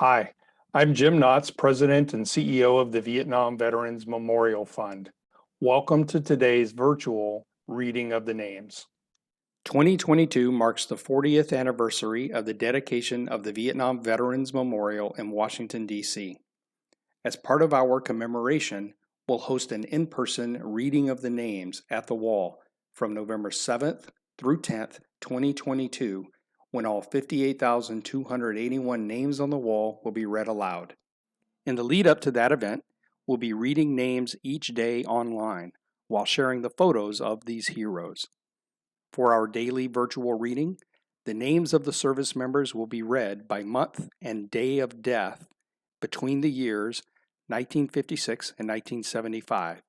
Hi, I'm Jim Knotts, President and CEO of the Vietnam Veterans Memorial Fund. Welcome to today's virtual reading of the names. 2022 marks the 40th anniversary of the dedication of the Vietnam Veterans Memorial in Washington, D.C. As part of our commemoration, we'll host an in-person reading of the names at the wall from November 7th through 10th, 2022, when all 58,281 names on the wall will be read aloud. In the lead up to that event, we'll be reading names each day online while sharing the photos of these heroes. For our daily virtual reading, the names of the service members will be read by month and day of death between the years 1956 and 1975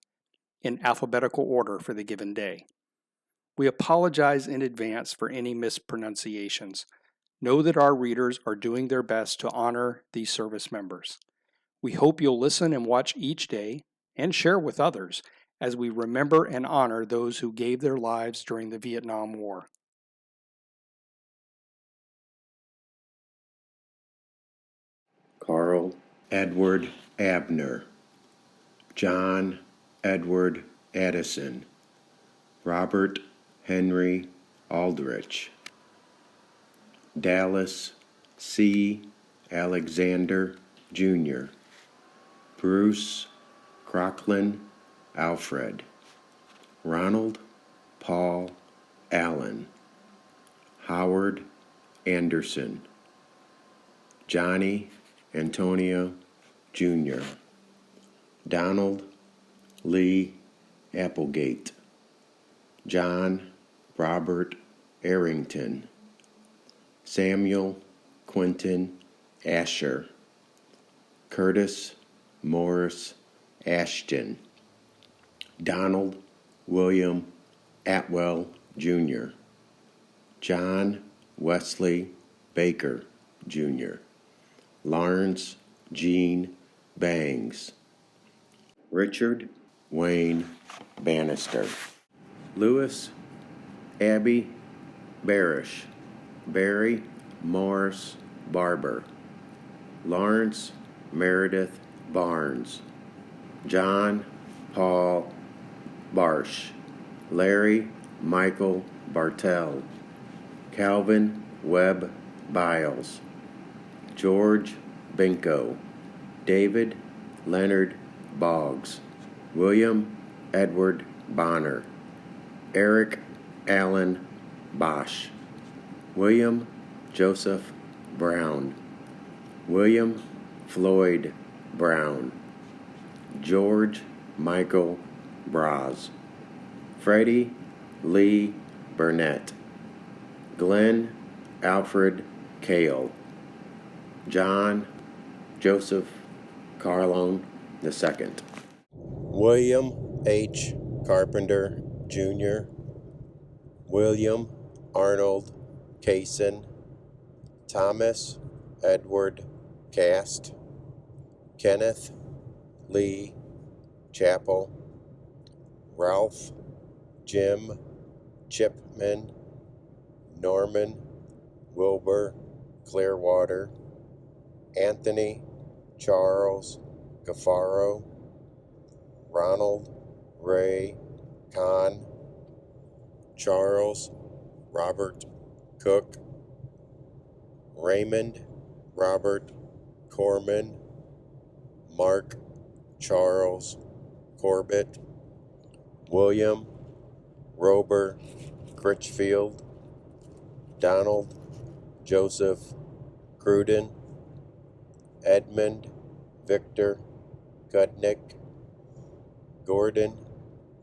in alphabetical order for the given day. We apologize in advance for any mispronunciations. Know that our readers are doing their best to honor these service members. We hope you'll listen and watch each day and share with others as we remember and honor those who gave their lives during the Vietnam War. Carl Edward Abner, John Edward Addison, Robert Henry Aldrich, Dallas C. Alexander, Jr., Bruce Crocklin Alfred, Ronald Paul Allen, Howard Anderson, Johnny Antonio, Jr., Donald Lee Applegate, John Robert Arrington, Samuel Quentin Asher, Curtis Morris Ashton, Donald William Atwell, Jr., John Wesley Baker, Jr., Lawrence Gene Bangs, Richard Wayne Bannister, Lewis Abbey Barish, Barry Morris Barber, Lawrence Meredith Barnes, John Paul Barsh, Larry Michael Bartell, Calvin Webb Biles, George Binko, David Leonard Boggs, William Edward Bonner, Eric Allen Bosch, William Joseph Brown, William Floyd Brown, George Michael Braz, Freddie Lee Burnett, Glenn Alfred Cale, John Joseph Carlone II, William H. Carpenter, Jr., William Arnold Kaysen, Thomas Edward Cast, Kenneth Lee Chappell, Ralph Jim Chipman, Norman Wilbur Clearwater, Anthony Charles Gaffaro, Ronald Ray Kahn, Charles Robert Cook, Raymond Robert Corman, Mark Charles Corbett, William Rober Critchfield, Donald Joseph Cruden, Edmund Victor Gudnick, Gordon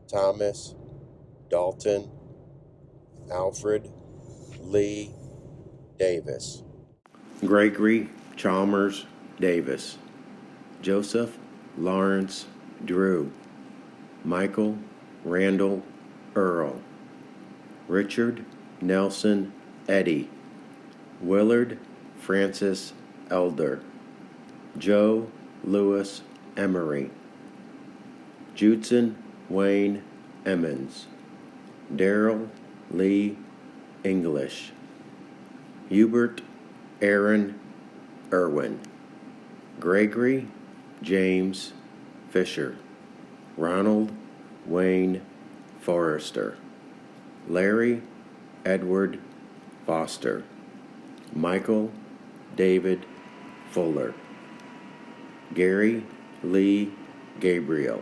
Thomas Dalton, Alfred Lee Davis, Gregory Chalmers Davis, Joseph Lawrence Drew, Michael Randall Earl, Richard Nelson Eddy, Willard Francis Elder, Joe Louis Emery, Judson Wayne Emmons, Darrell Lee English, Hubert Aaron Irwin, Gregory James Fisher, Ronald Wayne Forrester, Larry Edward Foster, Michael David Fuller, Gary Lee Gabriel,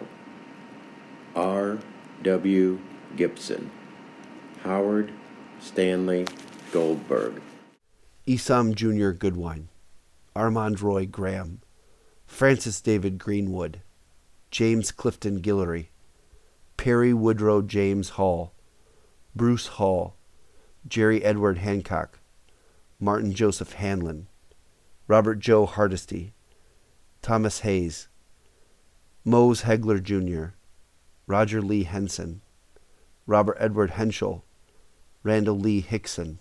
R. W. Gibson, Howard Stanley Goldberg, Esam Jr. Goodwine, Armand Roy Graham, Francis David Greenwood, James Clifton Guillory, Perry Woodrow James Hall, Bruce Hall, Jerry Edward Hancock, Martin Joseph Hanlon, Robert Joe Hardesty, Thomas Hayes, Mose Hegler Jr., Roger Lee Henson, Robert Edward Henschel, Randall Lee Hickson,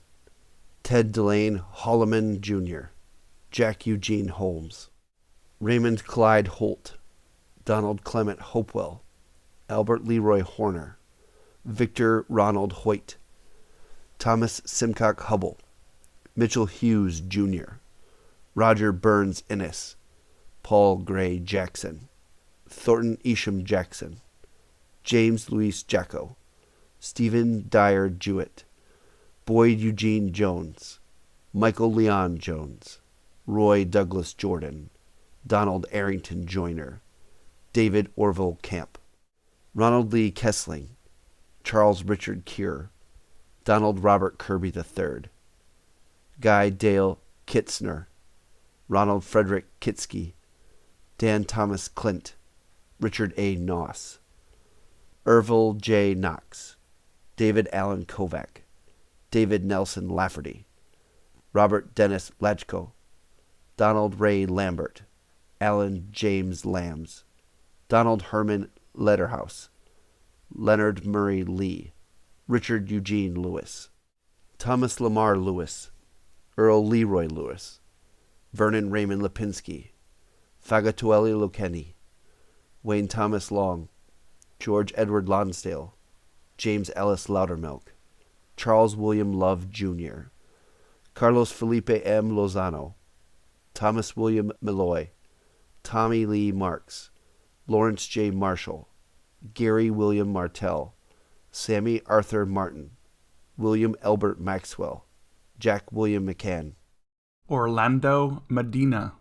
Ted Delane Holloman Jr., Jack Eugene Holmes, Raymond Clyde Holt, Donald Clement Hopewell, Albert Leroy Horner, Victor Ronald Hoyt, Thomas Simcock Hubble, Mitchell Hughes Jr., Roger Burns Innes, Paul Gray Jackson, Thornton Isham Jackson, James Louis Jacko, Stephen Dyer Jewett, Boyd Eugene Jones, Michael Leon Jones, Roy Douglas Jordan, Donald Arrington Joyner, David Orville Camp, Ronald Lee Kessling, Charles Richard Keir, Donald Robert Kirby III, Guy Dale Kitzner, Ronald Frederick Kitsky, Dan Thomas Clint, Richard A. Noss, Ervil J. Knox, David Allen Kovac, David Nelson Lafferty, Robert Dennis Lachko, Donald Ray Lambert, Alan James Lambs, Donald Herman Lederhaus, Leonard Murray Lee, Richard Eugene Lewis, Thomas Lamar Lewis, Earl Leroy Lewis, Vernon Raymond Lipinski, Fagatuele Lokeni, Wayne Thomas Long, George Edward Lonsdale, James Ellis Loudermilk, Charles William Love Jr., Carlos Felipe M. Lozano, Thomas William Malloy, Tommy Lee Marks, Lawrence J. Marshall, Gary William Martell, Sammy Arthur Martin, William Elbert Maxwell, Jack William McCann, Orlando Medina,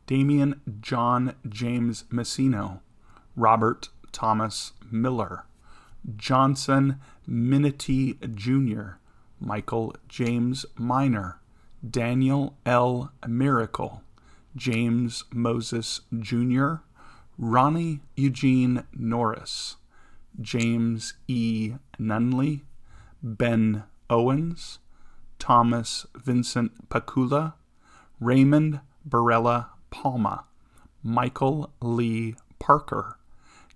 Damian John James Messino, Robert Thomas Miller, Johnson Minity Jr., Michael James Minor, Daniel L. Miracle, James Moses Jr., Ronnie Eugene Norris, James E. Nunley, Ben Owens, Thomas Vincent Pacula, Raymond Barella Palma, Michael Lee Parker,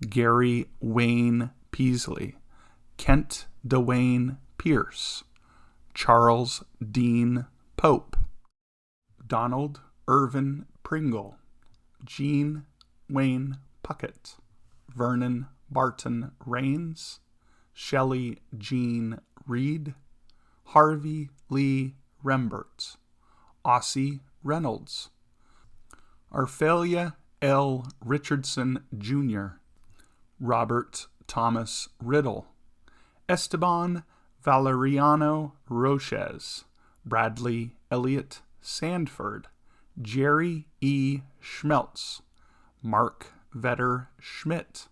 Gary Wayne Peasley, Kent DeWayne Pierce, Charles Dean Pope, Donald Irvin Pringle, Jean Wayne Puckett, Vernon Barton Rains, Shelley Jean Reed, Harvey Lee Rembert, Ossie Reynolds, Arphalia L. Richardson Jr., Robert Thomas Riddle, Esteban Valeriano Roches, Bradley Elliott Sandford, Jerry E. Schmeltz, Mark Vetter Schmidt,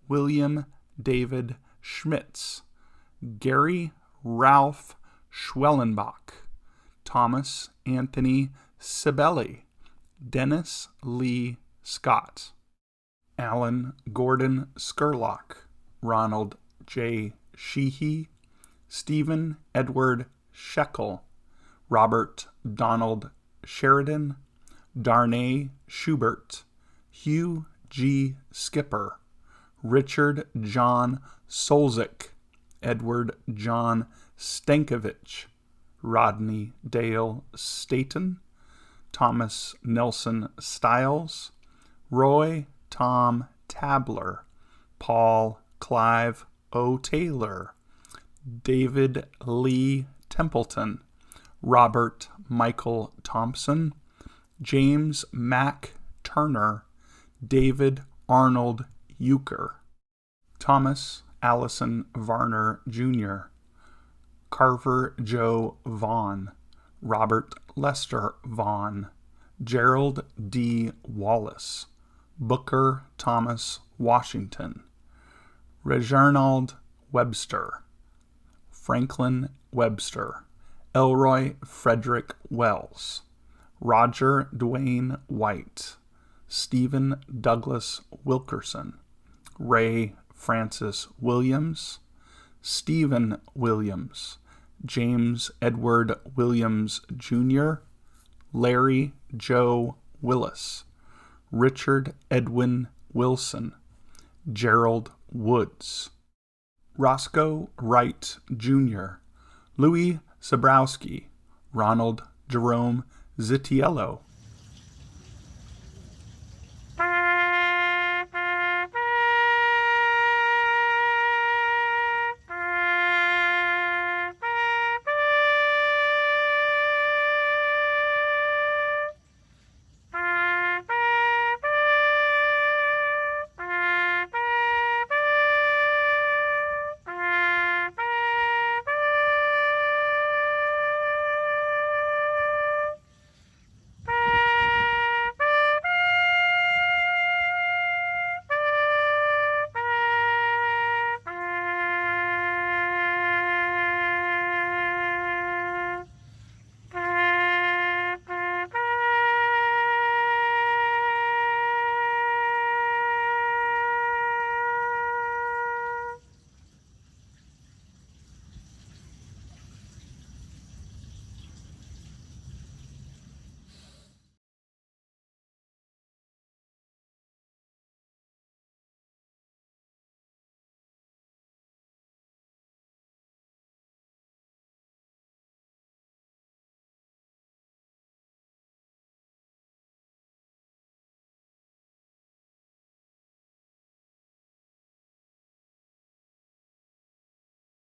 William David Schmitz, Gary Ralph Schwellenbach, Thomas Anthony Sibeli, Dennis Lee Scott, Alan Gordon Skurlock, Ronald J. Sheehy, Stephen Edward Shekel, Robert Donald Sheridan, Darnay Schubert, Hugh G. Skipper, Richard John Solzik, Edward John Stankovich, Rodney Dale Staton, Thomas Nelson Stiles, Roy Tom Tabler, Paul Clive O. Taylor, David Lee Templeton, Robert Michael Thompson, James Mack Turner, David Arnold Euchre, Thomas Allison Varner Jr., Carver Joe Vaughn, Robert Lester Vaughn, Gerald D. Wallace, Booker Thomas Washington, Reginald Webster, Franklin Webster, Elroy Frederick Wells, Roger Dwayne White, Stephen Douglas Wilkerson, Ray Francis Williams, Stephen Williams, James Edward Williams Jr., Larry Joe Willis, Richard Edwin Wilson, Gerald Woods, Roscoe Wright Jr., Louis Zabrowski, Ronald Jerome Zitiello,